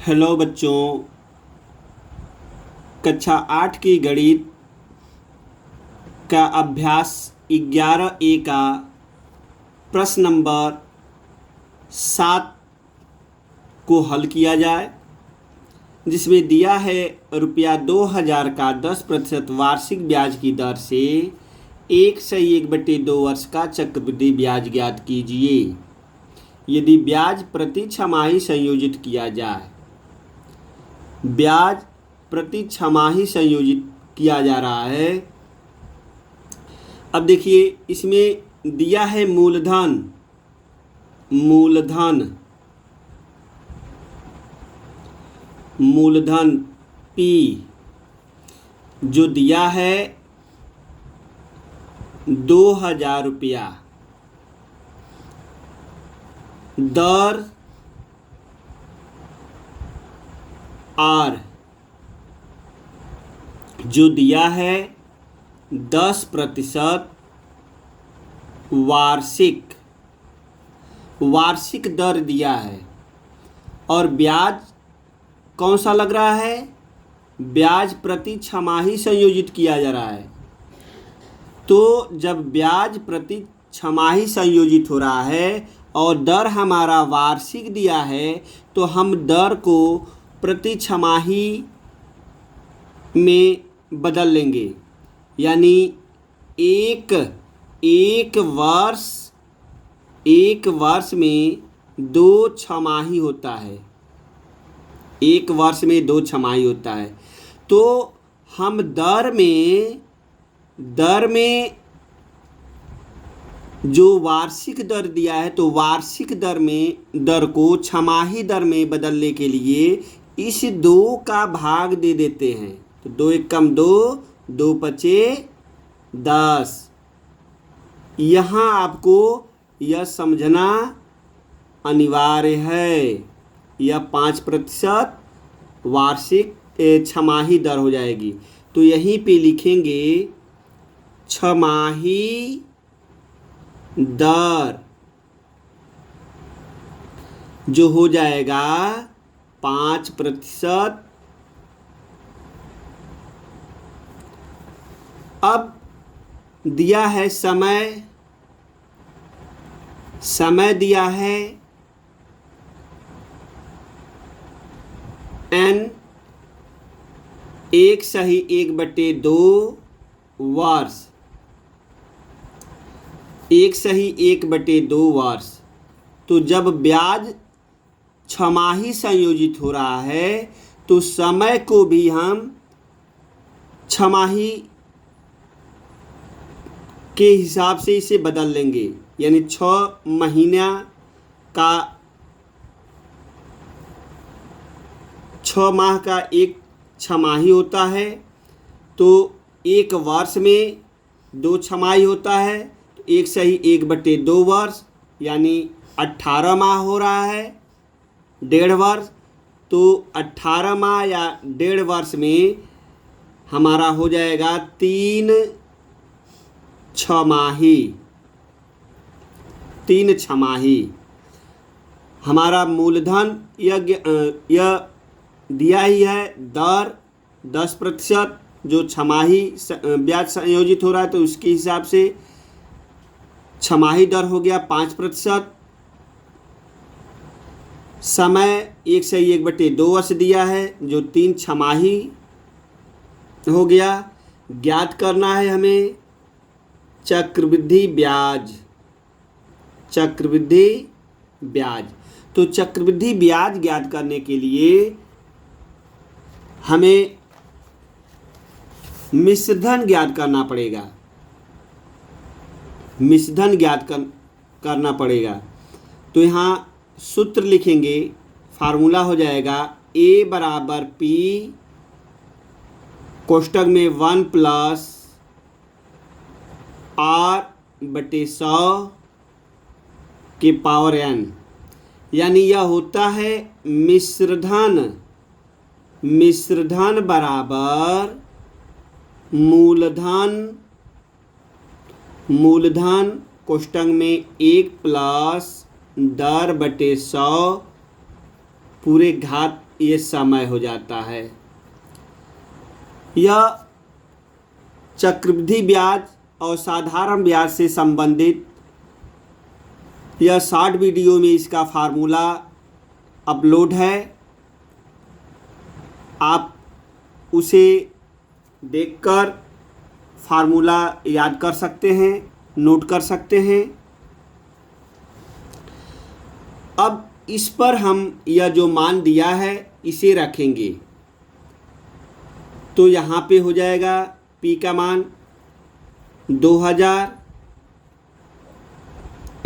Hello बच्चों, कक्षा 8 की गणित का अभ्यास 11A का प्रश्न नंबर 7 को हल किया जाए, जिसमें दिया है ₹2000 का 10% वार्षिक ब्याज की दर से 1/1/2 वर्ष का चक्रवृद्धि ब्याज ज्ञात कीजिए। यदि ब्याज प्रति छमाही संयोजित किया जाए, ब्याज प्रति छमाही संयोजित किया जा रहा है। अब देखिए, इसमें दिया है मूलधन P, जो दिया है 2000 रुपया। दर R, जो दिया है 10% वार्षिक दर दिया है। और ब्याज कौन सा लग रहा है? ब्याज प्रति छमाही संयोजित किया जा रहा है। तो जब ब्याज प्रति छमाही संयोजित हो रहा है और दर हमारा वार्षिक दिया है, तो हम दर को प्रति छमाही में बदल लेंगे। यानी एक वर्ष में 2 छमाही होता है। एक वर्ष में 2 छमाही होता है। तो हम दर में जो वार्षिक दर दिया है, तो वार्षिक दर को छमाही दर में बदलने के लिए इस 2 का भाग दे देते हैं। तो 2 एकम 2, 2 पचे 10। यहाँ आपको यह समझना अनिवार्य है। यह 5% वार्षिक छमाही दर हो जाएगी। तो यहीं पे लिखेंगे छमाही दर, जो हो जाएगा 5%। अब दिया है समय दिया है n 1/1/2 वर्ष। 1/1/2 वर्ष। तो जब ब्याज छमाही संयोजित हो रहा है, तो समय को भी हम छमाही के हिसाब से इसे बदल लेंगे। यानी 6 महीना का 6 माह का एक छमाही होता है। तो एक वर्ष में 2 छमाही होता है। तो 1/1/2 वर्ष, यानी 18 माह हो रहा है, 1.5 वर्ष। तो 18 माह या 1.5 वर्ष में हमारा हो जाएगा 3 छमाही। हमारा मूलधन यह दिया ही है, दर 10%, जो छमाही ब्याज संयोजित हो रहा है, तो उसके हिसाब से छमाही दर हो गया 5%। समय 1/1/2 वर्ष दिया है, जो 3 छमाही हो गया। ज्ञात करना है हमें चक्रवृद्धि ब्याज। तो चक्रवृद्धि ब्याज ज्ञात करने के लिए हमें मिश्रधन ज्ञात करना पड़ेगा। करना पड़ेगा। तो यहाँ सूत्र लिखेंगे, फार्मूला हो जाएगा A = P कोष्ठक में 1 + R/100 के पावर n। यानी यह होता है मिश्रधन बराबर मूलधन कोष्ठक में 1 + दर/100 पूरे घात ये समय हो जाता है। यह चक्रवृद्धि ब्याज और साधारण ब्याज से संबंधित यह शॉर्ट वीडियो में इसका फार्मूला अपलोड है, आप उसे देखकर फार्मूला याद कर सकते हैं, नोट कर सकते हैं। अब इस पर हम यह जो मान दिया है इसे रखेंगे, तो यहाँ पे हो जाएगा P का मान 2000,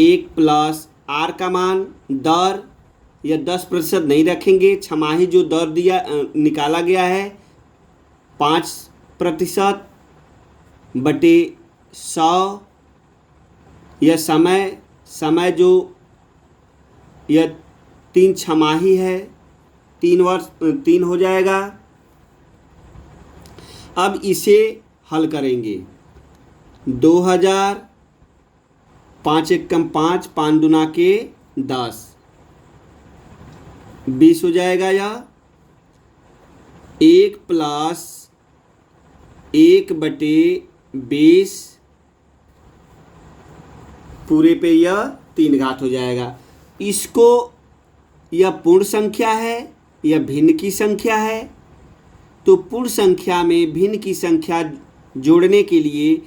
1 प्लस R का मान दर, यह 10% नहीं रखेंगे, छमाही जो दर दिया निकाला गया है 5% बटे 100, यह समय जो यह 3 छमाही है, 3 वर्ष 3 हो जाएगा। अब इसे हल करेंगे, 2000, 5 एकम 5, 5 दूना के 10, 20 हो जाएगा। यह 1 प्लस 1 बटे 20 पूरे पे यह 3 घात हो जाएगा। इसको यह पूर्ण संख्या है, यह भिन्न की संख्या है, तो पूर्ण संख्या में भिन्न की संख्या जोड़ने के लिए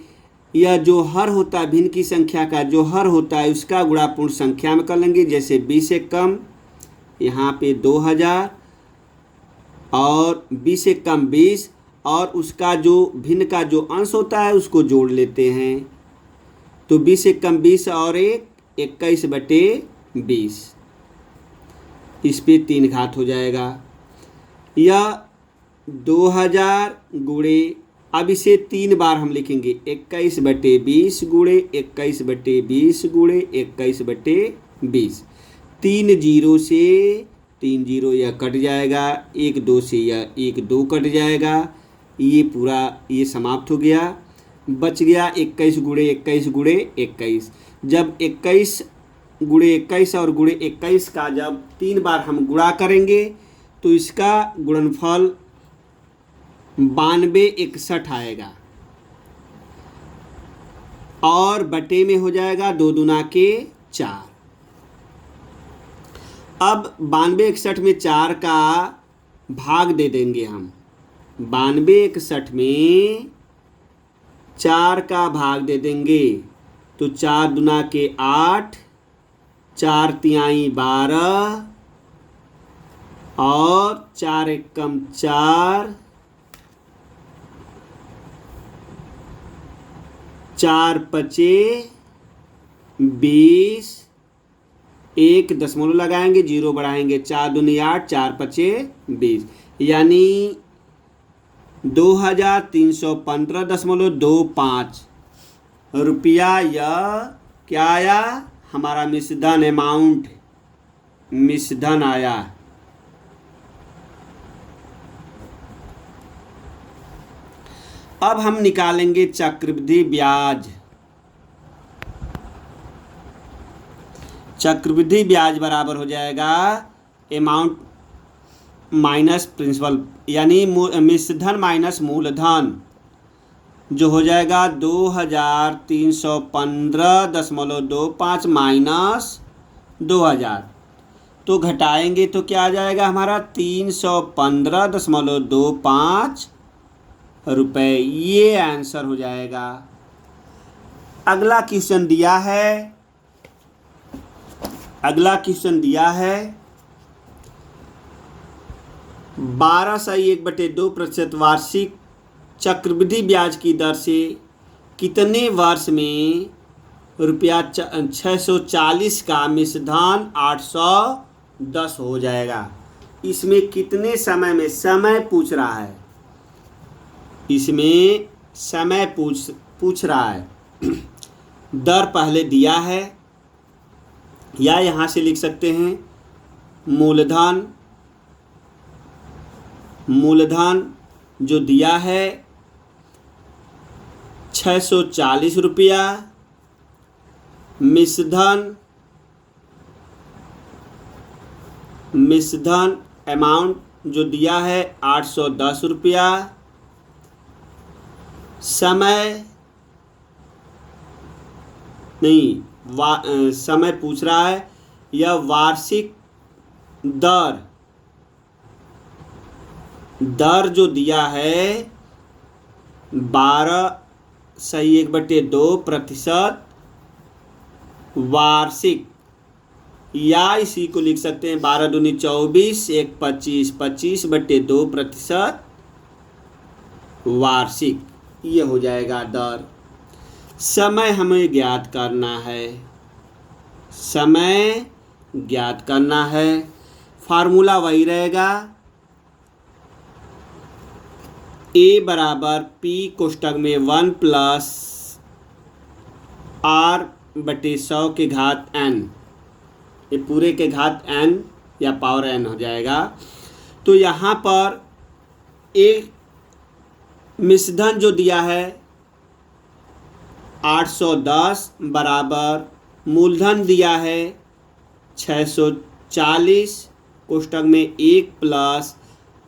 यह जो हर होता है, भिन्न की संख्या का जो हर होता है उसका गुणा पूर्ण संख्या में कर लेंगे। जैसे 20 से कम यहाँ पे 2000 और 20 से कम 20, और उसका जो भिन्न का जो अंश होता है उसको जोड़ लेते हैं, तो 20 से कम 20 और 1 21 बटे 20, इस पे 3 घात हो जाएगा। यह 2000 गुणे, अब इसे 3 बार हम लिखेंगे, 21 बटे 20 गुणे 21 बटे 20 गुणे 21 बटे 20, 3 जीरो से 3 जीरो यह कट जाएगा, 1 2 से यह 1 2 कट जाएगा, ये पूरा ये समाप्त हो गया। बच गया 21 गुणे 21 गुणे 21। जब 21 गुणे 21 और गुणे 21 का जब 3 बार हम गुणा करेंगे तो इसका गुणनफल 9261 आएगा, और बटे में हो जाएगा 2 दूना के 4। अब 9261 में 4 का भाग दे देंगे हम, 9261 में 4 का भाग दे देंगे, तो 4 दूना के 8, 4 तिहाई 12 और 4 एकम 4, 4 पचे 20, 1 दशमलव लगाएंगे, 0 बढ़ाएंगे, 4 दूनी 8, 4 पचे 20, यानी 2315.25 रुपया यह क्या आया, हमारा मिश्रधन अमाउंट, मिश्रधन आया। अब हम निकालेंगे चक्रवृद्धि ब्याज। चक्रवृद्धि ब्याज बराबर हो जाएगा अमाउंट माइनस प्रिंसिपल, यानी मिश्रधन माइनस मूलधन, जो हो जाएगा 2315.25 माइनस 2000, तो घटाएंगे तो क्या आ जाएगा हमारा 315.25 रुपये, ये आंसर हो जाएगा। अगला क्वेश्चन दिया है, अगला क्वेश्चन दिया है 12.1/2% वार्षिक चक्रवृद्धि ब्याज की दर से कितने वर्ष में रुपया 640 का मिश्रधन 810 हो जाएगा। इसमें कितने समय में, समय पूछ रहा है, इसमें समय पूछ रहा है। दर पहले दिया है, या यहाँ से लिख सकते हैं मूलधन, मूलधन जो दिया है 640 रुपया, मिश्रधन अमाउंट जो दिया है 810 रुपया। समय नहीं, समय पूछ रहा है। यह वार्षिक दर जो दिया है 12.1/2% वार्षिक, या इसी को लिख सकते हैं 12 दूनी 24, 1 25, 25/2% वार्षिक, ये हो जाएगा दर। समय हमें ज्ञात करना है, समय ज्ञात करना है। फार्मूला वही रहेगा, A बराबर P कोष्टक में 1 प्लस R/100 के घात n, ये पूरे के घात n या पावर n हो जाएगा। तो यहाँ पर एक मिश्रधन जो दिया है 810 बराबर मूलधन दिया है 640 कोष्टक में 1 प्लस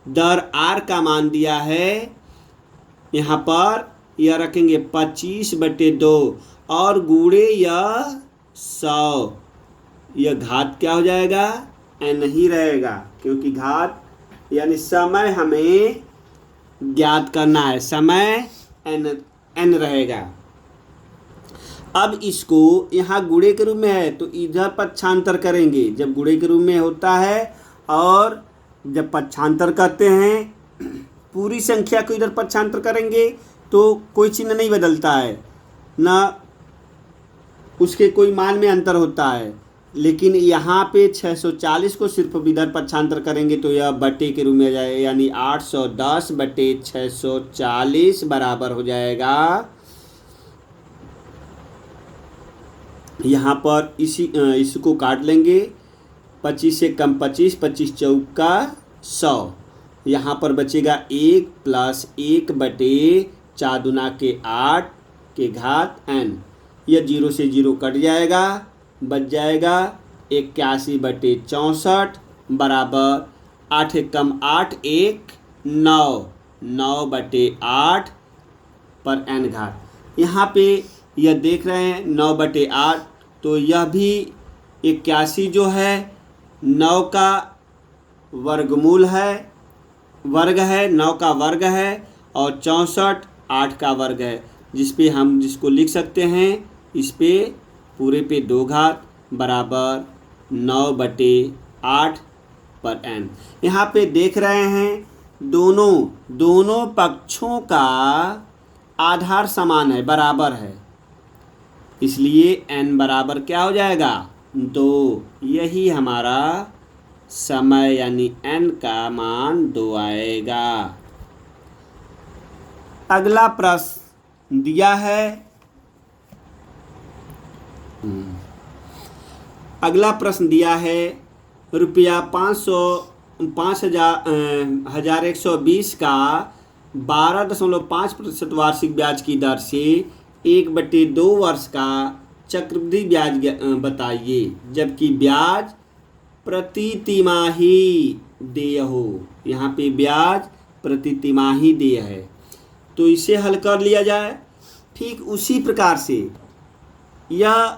दर R का मान दिया है, यहाँ पर यह रखेंगे 25/2 और गुणे यह 100, यह घात क्या हो जाएगा, n ही रहेगा, क्योंकि घात यानी समय हमें ज्ञात करना है, समय n रहेगा। अब इसको यहाँ गुणे के रूप में है तो इधर पक्षांतर करेंगे, जब गुणे के रूप में होता है, और जब पक्षांतर करते हैं पूरी संख्या को इधर पक्षांतर करेंगे तो कोई चिन्ह नहीं बदलता है, ना उसके कोई मान में अंतर होता है। लेकिन यहाँ पे 640 को सिर्फ इधर पक्षांतर करेंगे तो यह बटे के रूप में आ जाएगा, यानी 810/640 बराबर हो जाएगा। यहाँ पर इसको काट लेंगे, 25 से कम 25, 25 चौका 100, यहाँ पर बचेगा 1 प्लस 1/4 दूना के 8 के घात n, यह 0 से 0 कट जाएगा, बच जाएगा 81/64 बराबर 8 कम 8 1 9, 9/8 पर n घात। यहाँ पे यह देख रहे हैं 9/8, तो यह भी 81 जो है 9 का वर्गमूल है, वर्ग है, 9 का वर्ग है, और 64 8 का वर्ग है, जिसको लिख सकते हैं इस पे पूरे पे 2 घात बराबर 9/8 पर n। यहाँ पे देख रहे हैं दोनों पक्षों का आधार समान है, बराबर है, इसलिए n बराबर क्या हो जाएगा, 2। यही हमारा समय यानी n का मान 2 आएगा। अगला प्रश्न दिया है, अगला प्रश्न दिया है रुपया 5,120 का 12.5% वार्षिक ब्याज की दर से 1/2 वर्ष का चक्रवृद्धि ब्याज बताइए, जबकि ब्याज प्रति तिमाही देय हो। यहाँ पे ब्याज प्रति तिमाही देय है, तो इसे हल कर लिया जाए। ठीक उसी प्रकार से यह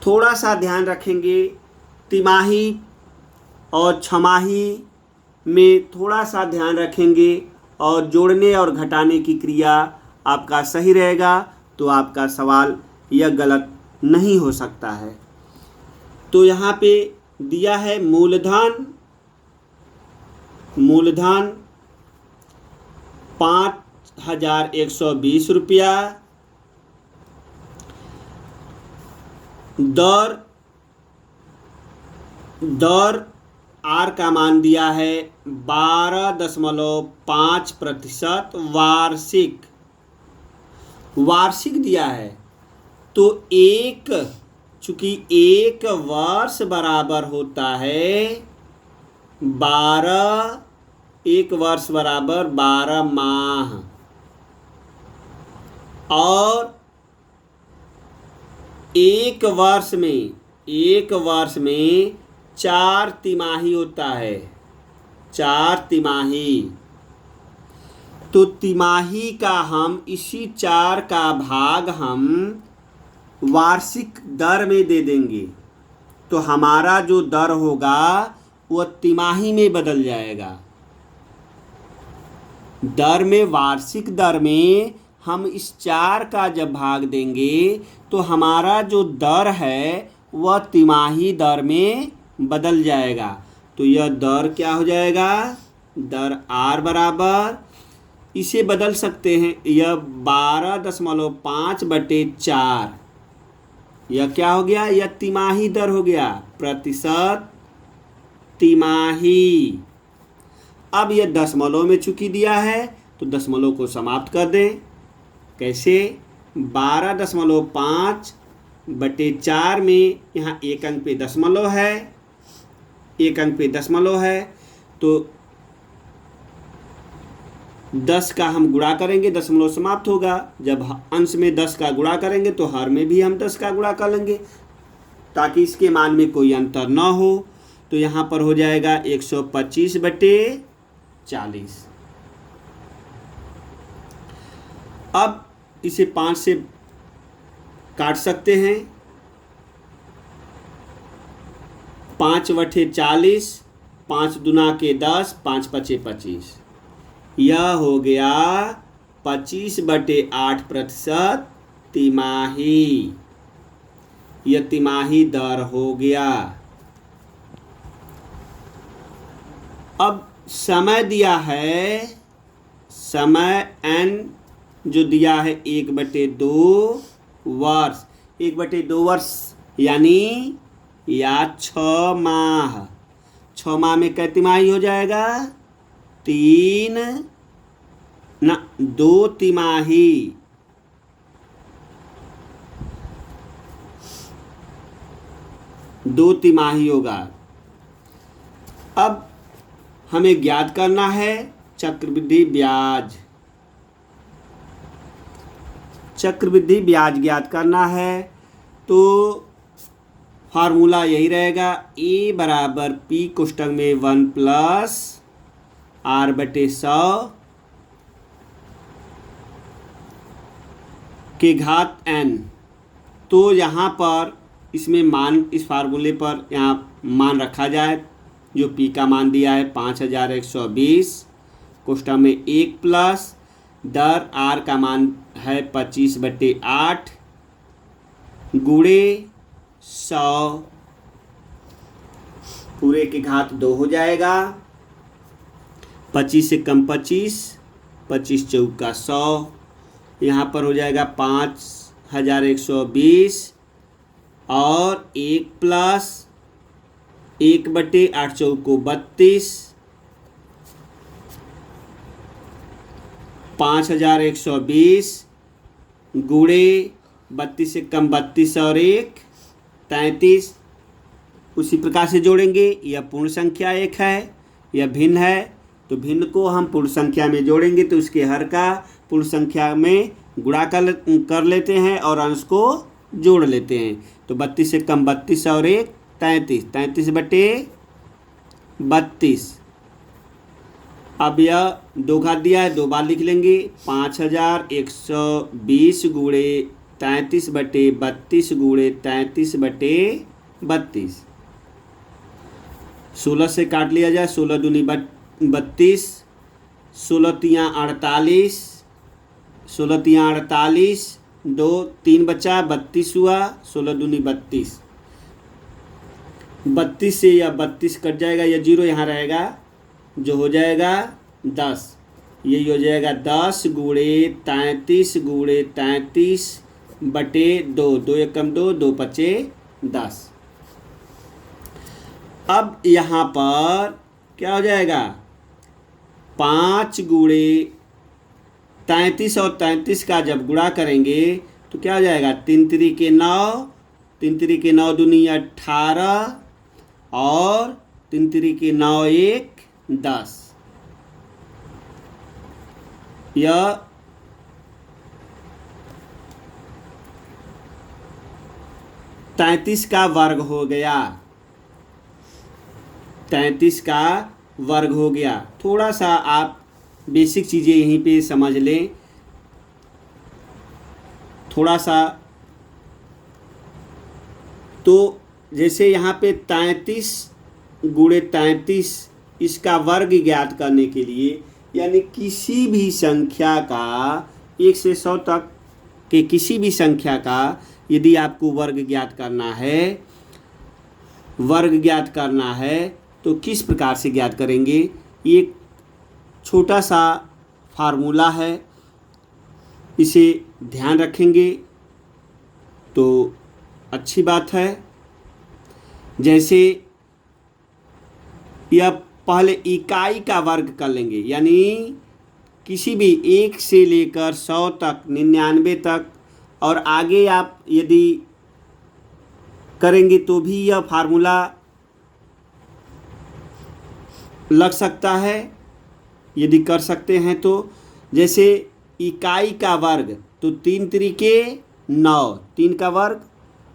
थोड़ा सा ध्यान रखेंगे, तिमाही और छमाही में थोड़ा सा ध्यान रखेंगे, और जोड़ने और घटाने की क्रिया आपका सही रहेगा तो आपका सवाल यह गलत नहीं हो सकता है। तो यहाँ पे दिया है मूलधन 5,120 रुपया, दर R का मान दिया है 12.5% वार्षिक दिया है। तो चूंकि एक वर्ष बराबर होता है 12, एक वर्ष बराबर 12 माह, और एक वर्ष में 4 तिमाही होता है, 4 तिमाही। तो तिमाही का हम इसी 4 का भाग हम वार्षिक दर में दे देंगे, तो हमारा जो दर होगा वह तिमाही में बदल जाएगा। दर में, वार्षिक दर में हम इस 4 का जब भाग देंगे तो हमारा जो दर है वह तिमाही दर में बदल जाएगा। तो यह दर क्या हो जाएगा? दर R बराबर, इसे बदल सकते हैं, यह 12.5/4, यह क्या हो गया? यह तिमाही दर हो गया, प्रतिशत तिमाही। अब यह दशमलव में चूंकि दिया है तो दशमलव को समाप्त कर दें। कैसे? 12.5/4 में यहाँ एक अंक पे दशमलव है, एक अंक पे दशमलव है, तो 10 का हम गुणा करेंगे, दशमलव समाप्त होगा। जब अंश में 10 का गुणा करेंगे तो हर में भी हम 10 का गुणा कर लेंगे ताकि इसके मान में कोई अंतर न हो। तो यहाँ पर हो जाएगा 125/40। अब इसे 5 से काट सकते हैं। 5/40, 5 दूना के 10, 5×5 25। यह हो गया 25/8% तिमाही। यह तिमाही दर हो गया। अब समय दिया है, समय n जो दिया है 1/2 वर्ष, 1/2 वर्ष यानी या 6 माह। 6 माह में कै तिमाही हो जाएगा? 2 तिमाही। दो तिमाही होगा। अब हमें ज्ञात करना है चक्रवृद्धि ब्याज। चक्रवृद्धि ब्याज ज्ञात करना है तो फार्मूला यही रहेगा, A बराबर P कोष्टक में 1 + R/100 के घात n। तो यहाँ पर इसमें मान, इस फार्मूले पर यहाँ मान रखा जाए, जो P का मान दिया है 5120 कोष्टक में 1 प्लस दर R का मान है 25/8 गुणे 100 पूरे के घात 2 हो जाएगा। 25 से कम 25, 25 चौका 100, यहाँ पर हो जाएगा 5120 और 1 प्लस 1/8 चौको 32, 5120 गुणे 32 से कम 32 और 1 33। उसी प्रकार से जोड़ेंगे। यह पूर्ण संख्या 1 है, यह भिन्न है, तो भिन्न को हम पूर्ण संख्या में जोड़ेंगे तो उसके हर का पूर्ण संख्या में गुणा कर लेते हैं और अंश को जोड़ लेते हैं। तो 32 से कम 32 और 1 33, 33/32। अब यह 2 घात दिया है, 2 बार लिख लेंगे। 5120 गुणे 33/32 गुणे 33/32। 16 से काट लिया जाए, 16 दूनी 32, 16 तियाँ 48, 16 तियाँ 48, 2 3 बचा 32 हुआ, 16 दूनी 32। 32 से यह 32 कट जाएगा, यह 0 यहाँ रहेगा, जो हो जाएगा 10। यही हो जाएगा 10 गुणे 33 गुणे 33/2, 2 एकम 2, 2 पचे 10। अब यहाँ पर क्या हो जाएगा? 5 गुणे 33 और 33 का जब गुणा करेंगे तो क्या हो जाएगा? 3 3 9, 3 3 9 दूनी 18 और 3 3 9 1 10। यह 33 का वर्ग हो गया। 33 का वर्ग हो गया। थोड़ा सा आप बेसिक चीज़ें यहीं पे समझ लें, थोड़ा सा। तो जैसे यहाँ पे 33 गुणे 33 इसका वर्ग ज्ञात करने के लिए, यानी किसी भी संख्या का 1 से 100 तक के किसी भी संख्या का यदि आपको वर्ग ज्ञात करना है तो किस प्रकार से ज्ञात करेंगे। एक छोटा सा फार्मूला है, इसे ध्यान रखेंगे तो अच्छी बात है। जैसे यह पहले इकाई का वर्ग कर लेंगे, यानी किसी भी 1 से लेकर 100 तक, 99 तक और आगे आप यदि करेंगे तो भी यह फार्मूला लग सकता है, यदि कर सकते हैं तो। जैसे इकाई का वर्ग तो 3 त्रिके 9, 3 का वर्ग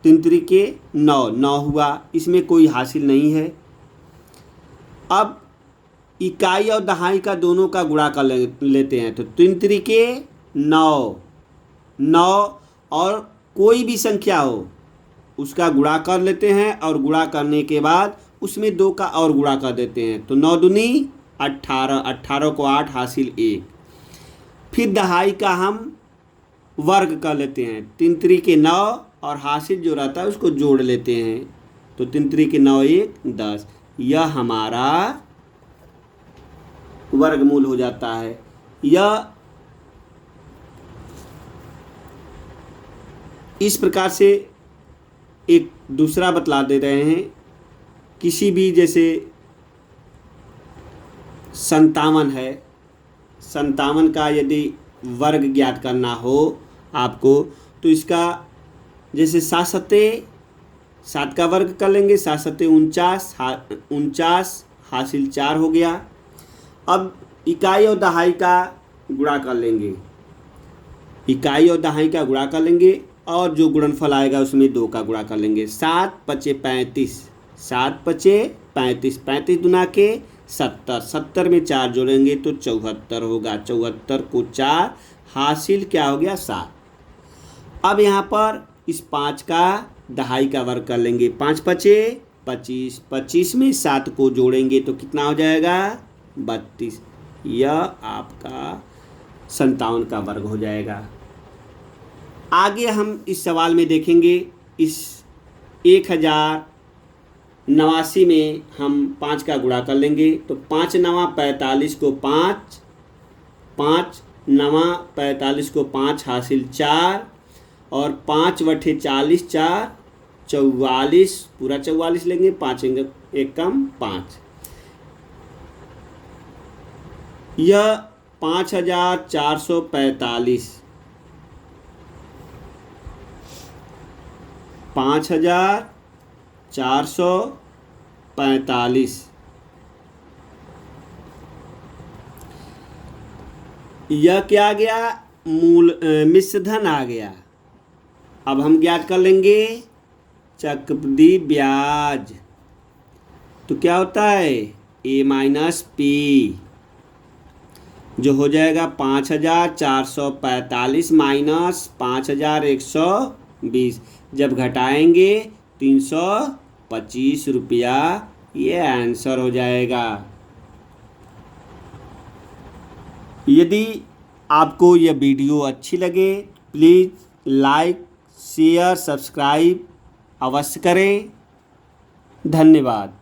3 त्रिके 9, 9 हुआ, इसमें कोई हासिल नहीं है। अब इकाई और दहाई का दोनों का गुणा कर लेते हैं तो 3 त्रिके 9, 9 और कोई भी संख्या हो उसका गुणा कर लेते हैं और गुणा करने के बाद उसमें 2 का और गुणा कर देते हैं तो 9 दूनी 18, 18 को 8 हासिल 1। फिर दहाई का हम वर्ग कर लेते हैं, 3 त्रिके 9 और हासिल जो रहता है उसको जोड़ लेते हैं तो 3 त्रिके 9 1 10, यह हमारा वर्गमूल हो जाता है। यह इस प्रकार से एक दूसरा बतला दे रहे हैं। किसी भी जैसे 57 है, 57 का यदि वर्ग ज्ञात करना हो आपको तो इसका जैसे 7 सत्ते 7 का वर्ग कर लेंगे, 7 सत्ते 49, 49 हासिल 4 हो गया। अब इकाई और दहाई का गुणा कर लेंगे, इकाई और दहाई का गुणा कर लेंगे और जो गुणनफल आएगा उसमें 2 का गुणा कर लेंगे। 7 पचे 35, 7 पचे 35, 35 दुना के 70, 70 में 4 जोड़ेंगे तो 74 होगा, 74 को 4 हासिल क्या हो गया 7। अब यहाँ पर इस 5 का दहाई का वर्ग कर लेंगे, 5 पचे 25, 25 में 7 को जोड़ेंगे तो कितना हो जाएगा 32, यह आपका 57 का वर्ग हो जाएगा। आगे हम इस सवाल में देखेंगे, इस 1089 में हम 5 का गुणा कर लेंगे तो 5 9 45 को 5, 5 9 45 को 5 हासिल 4 और 5 बटे 40 4, 44, पूरा 44 लेंगे, 5 एक कम 5, यह 5445, 5445 यह क्या आ गया, मूल मिश्रधन आ गया। अब हम ज्ञात कर लेंगे चक्रवृद्धि ब्याज, तो क्या होता है a माइनस पी, जो हो जाएगा 5445 माइनस 5120, जब घटाएंगे 325 रुपया, ये आंसर हो जाएगा। यदि आपको यह वीडियो अच्छी लगे प्लीज़ लाइक शेयर सब्सक्राइब अवश्य करें। धन्यवाद।